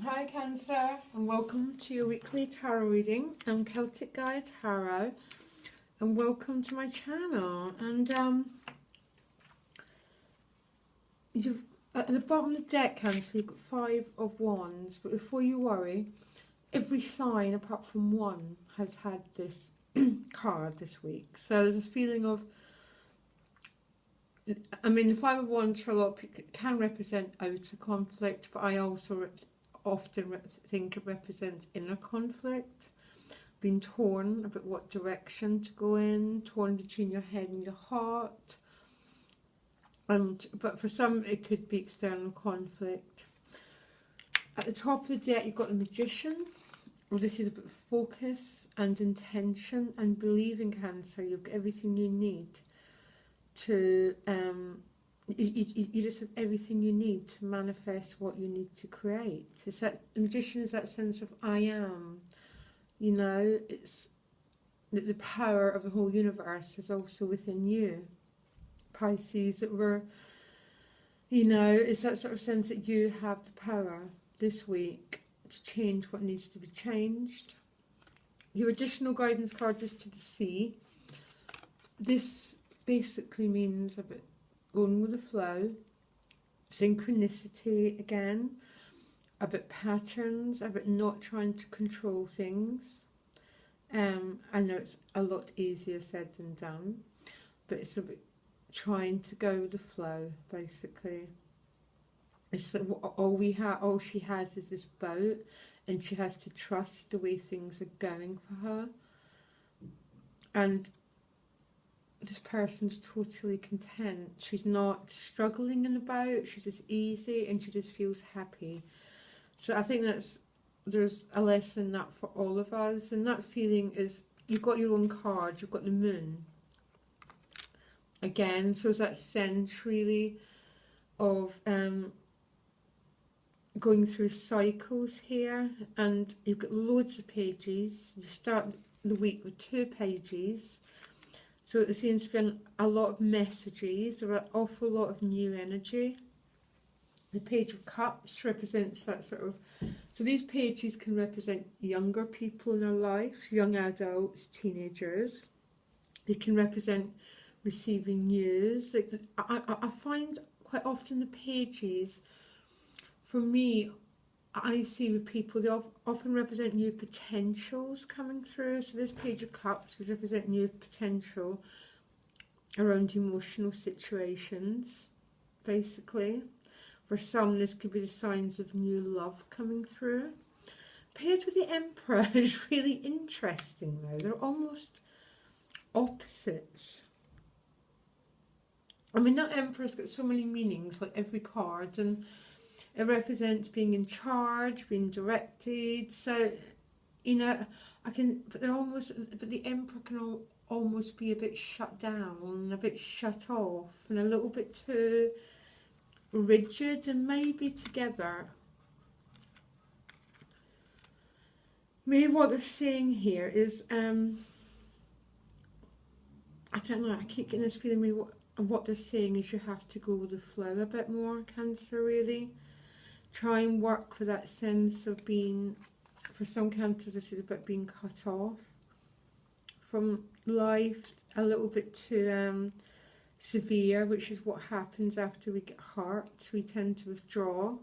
Hi Cancer, and welcome to your weekly tarot reading. I'm Celtic Gaia Tarot, and welcome to my channel. And you've at the bottom of the deck, Cancer, you've got 5 of Wands. But before you worry, every sign apart from one has had this card this week. So there's a feeling of, the 5 of Wands for a lot of people can represent outer conflict, but I also often think it represents inner conflict. Being torn about what direction to go in, torn between your head and your heart. But for some it could be external conflict. At the top of the deck you've got the Magician. Well, this is about focus and intention and believing, Cancer. You've got everything you need to you just have everything you need to manifest what you need to create. It's that the Magician is that sense of I am. You know, it's that the power of the whole universe is also within you. Pisces, that we're, it's that sort of sense that you have the power this week to change what needs to be changed. Your additional guidance card is to the Sea. This basically means a bit going with the flow, synchronicity again, a bit patterns, a bit not trying to control things. I know it's a lot easier said than done, but it's a bit trying to go with the flow, basically. It's that all she has is this boat, and she has to trust the way things are going for her. And this person's totally content. She's not struggling in the boat, she's just easy, and she just feels happy. So I think there's a lesson in that for all of us, and that feeling is, you've got your own card, you've got the Moon again, so it's that sense really of going through cycles here, and you've got loads of pages. You start the week with 2 pages, so there seems to be a lot of messages. There are an awful lot of new energy. The Page of Cups represents that sort of, so these pages can represent younger people in our life, young adults, teenagers. They can represent receiving news. Like, I find quite often the pages, for me, I see with people, they often represent new potentials coming through. So this Page of Cups would represent new potential around emotional situations, basically. For some, this could be the signs of new love coming through. Paired with the Emperor is really interesting though. They're almost opposites. I mean, that Emperor's got so many meanings, like every card, and it represents being in charge, being directed. So, but the Emperor can almost be a bit shut down, a bit shut off, and a little bit too rigid, and maybe together. Maybe what they're saying here is, I don't know, I keep getting this feeling maybe what they're saying is you have to go with the flow a bit more, Cancer, really. Try and work for that sense of being, for some Cancers, this is about being cut off from life, a little bit too severe, which is what happens after we get hurt. We tend to withdraw.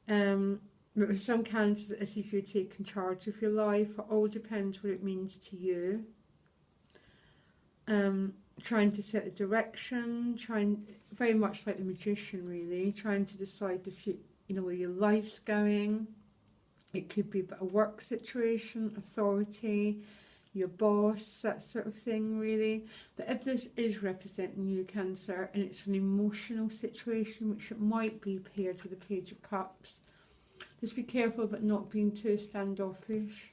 But with some Cancers, it's as if you're taking charge of your life. It all depends what it means to you. Trying to set a direction, very much like the Magician, really, trying to decide where your life's going. It could be about a work situation, authority, your boss, that sort of thing, really. But if this is representing you, Cancer, and it's an emotional situation, which it might be paired with the Page of Cups, just be careful about not being too standoffish.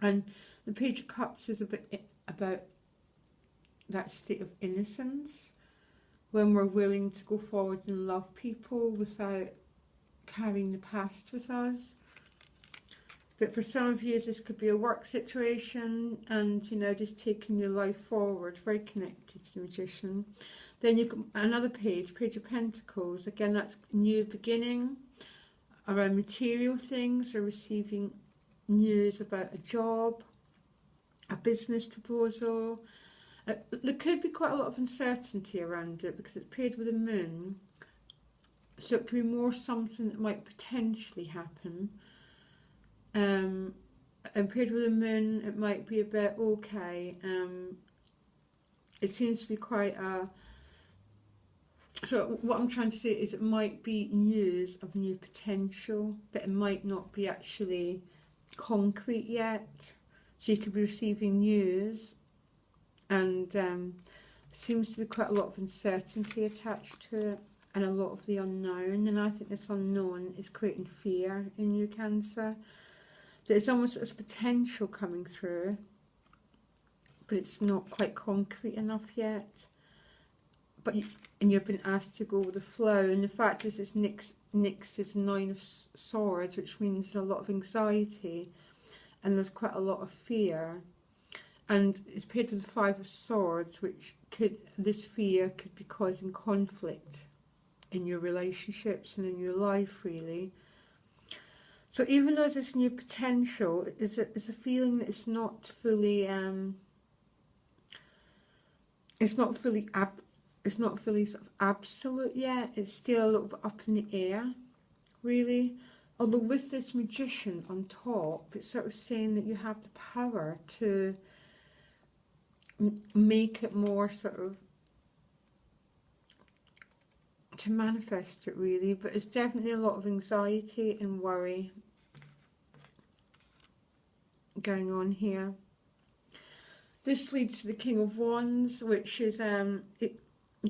And the Page of Cups is a bit about that state of innocence, when we're willing to go forward and love people without carrying the past with us. But for some of you, this could be a work situation, and just taking your life forward, very connected to the Magician. Then you've got another page, Page of Pentacles. Again, that's new beginning. around material things or receiving news about a job, a business proposal. There could be quite a lot of uncertainty around it because it's paired with the moon. So it could be more something that might potentially happen. And paired with the moon, it might be a bit okay. It seems to be quite a... So what I'm trying to say is it might be news of new potential, but it might not be actually concrete yet. So you could be receiving news, and seems to be quite a lot of uncertainty attached to it, and a lot of the unknown. And I think this unknown is creating fear in you, Cancer. There's almost this potential coming through, but it's not quite concrete enough yet. And you've been asked to go with the flow. And the fact is, it's Nyx is 9 of Swords, which means there's a lot of anxiety and there's quite a lot of fear. And it's paired with the 5 of Swords, which this fear could be causing conflict in your relationships and in your life, really. So even though there's this new potential, is a feeling that it's not fully sort of absolute yet. It's still a little bit up in the air, really. Although with this Magician on top, it's sort of saying that you have the power to make it more sort of, to manifest it, really. But it's definitely a lot of anxiety and worry going on here. This leads to the King of Wands, which is the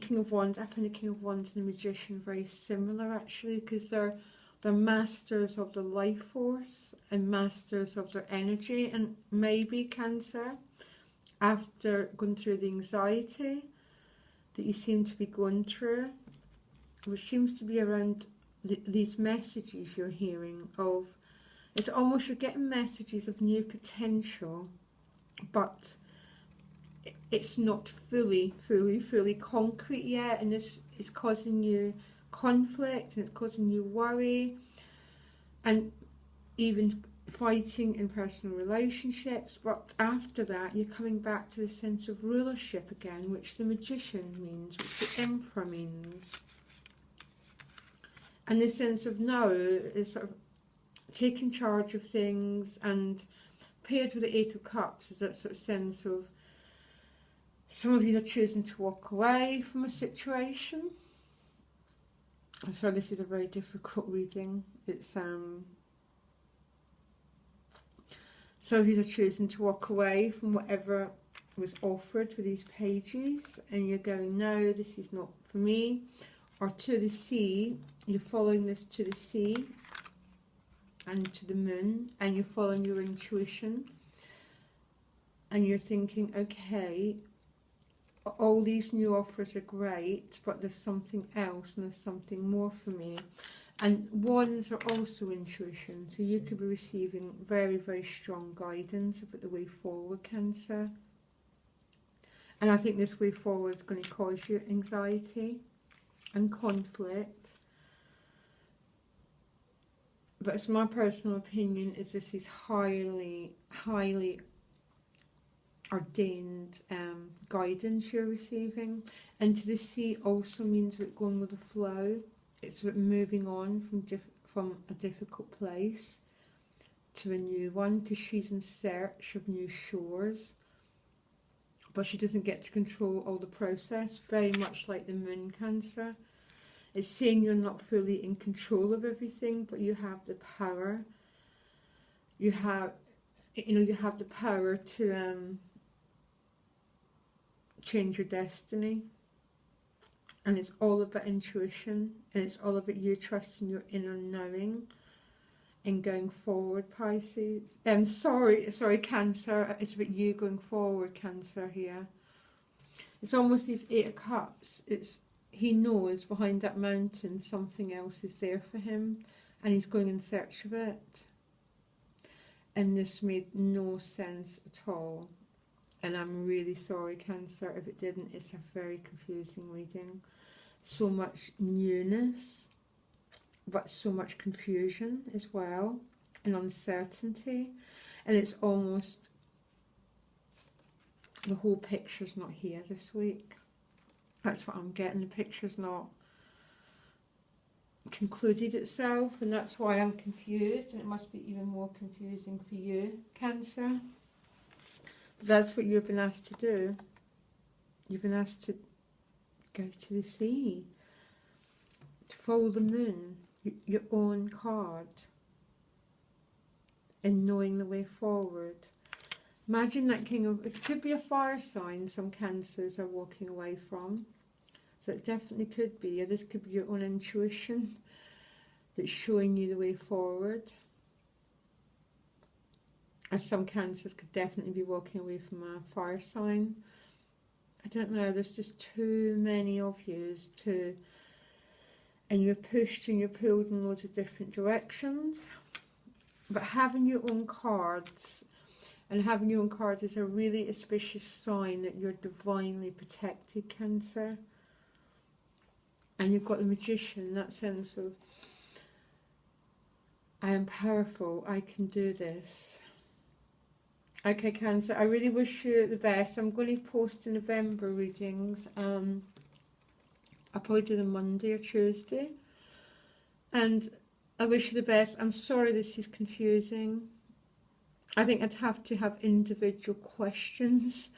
King of Wands. I find the King of Wands and the Magician very similar, actually, because they're masters of the life force and masters of their energy. And maybe, Cancer, after going through the anxiety that you seem to be going through, which seems to be around these messages you're hearing of, it's almost you're getting messages of new potential, but it's not fully concrete yet, and this is causing you conflict and it's causing you worry and even fighting in personal relationships. But after that, you're coming back to the sense of rulership again, which the Magician means, which the Emperor means. And this sense of now is sort of taking charge of things, and paired with the 8 of Cups is that sort of sense of some of you are choosing to walk away from a situation. I'm sorry, this is a very difficult reading. It's some of you are choosing to walk away from whatever was offered with these pages, and you're going, no, this is not for me. Or to the sea, you're following this to the sea and to the moon, and you're following your intuition, and you're thinking, okay, all these new offers are great, but there's something else and there's something more for me. And wands are also intuition, so you could be receiving very, very strong guidance about the way forward, Cancer. And I think this way forward is going to cause you anxiety and conflict. But it's my personal opinion is this is highly ordained guidance you're receiving. And to the sea also means we're going with the flow. It's about moving on from a difficult place to a new one, because she's in search of new shores, but she doesn't get to control all the process, very much like the moon, Cancer. It's saying you're not fully in control of everything, but you have the power. You have the power to change your destiny. And it's all about intuition, and it's all about you trusting your inner knowing and going forward, Pisces. Sorry, Cancer. It's about you going forward, Cancer, here. It's almost these 8 of Cups. He knows behind that mountain something else is there for him, and he's going in search of it. And this made no sense at all. And I'm really sorry, Cancer, if it didn't. It's a very confusing reading. So much newness but so much confusion as well and uncertainty, and it's almost the whole picture's not here this week. That's what I'm getting. The picture's not concluded itself, and that's why I'm confused, and it must be even more confusing for you, Cancer. But that's what you've been asked to do. You've been asked to go to the sea, to follow the moon, your own card, and knowing the way forward. Imagine that king of, it could be a fire sign some Cancers are walking away from. So it definitely could be, or this could be your own intuition that's showing you the way forward. As some Cancers could definitely be walking away from a fire sign. I don't know, there's just too many of yous and you're pushed and you're pulled in loads of different directions. But having your own cards, and having your own cards is a really auspicious sign that you're divinely protected, Cancer. And you've got the Magician, that sense of, I am powerful, I can do this. Okay, Cancer, I really wish you the best. I'm going to post in November readings. I'll probably do them Monday or Tuesday. And I wish you the best. I'm sorry this is confusing. I think I'd have to have individual questions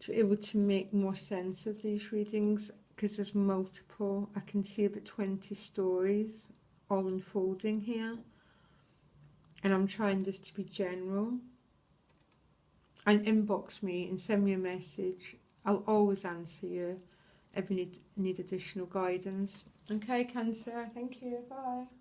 to be able to make more sense of these readings, because there's multiple. I can see about 20 stories all unfolding here, and I'm trying this to be general. And inbox me and send me a message. I'll always answer you if you need additional guidance. Okay, Cancer, thank you, bye.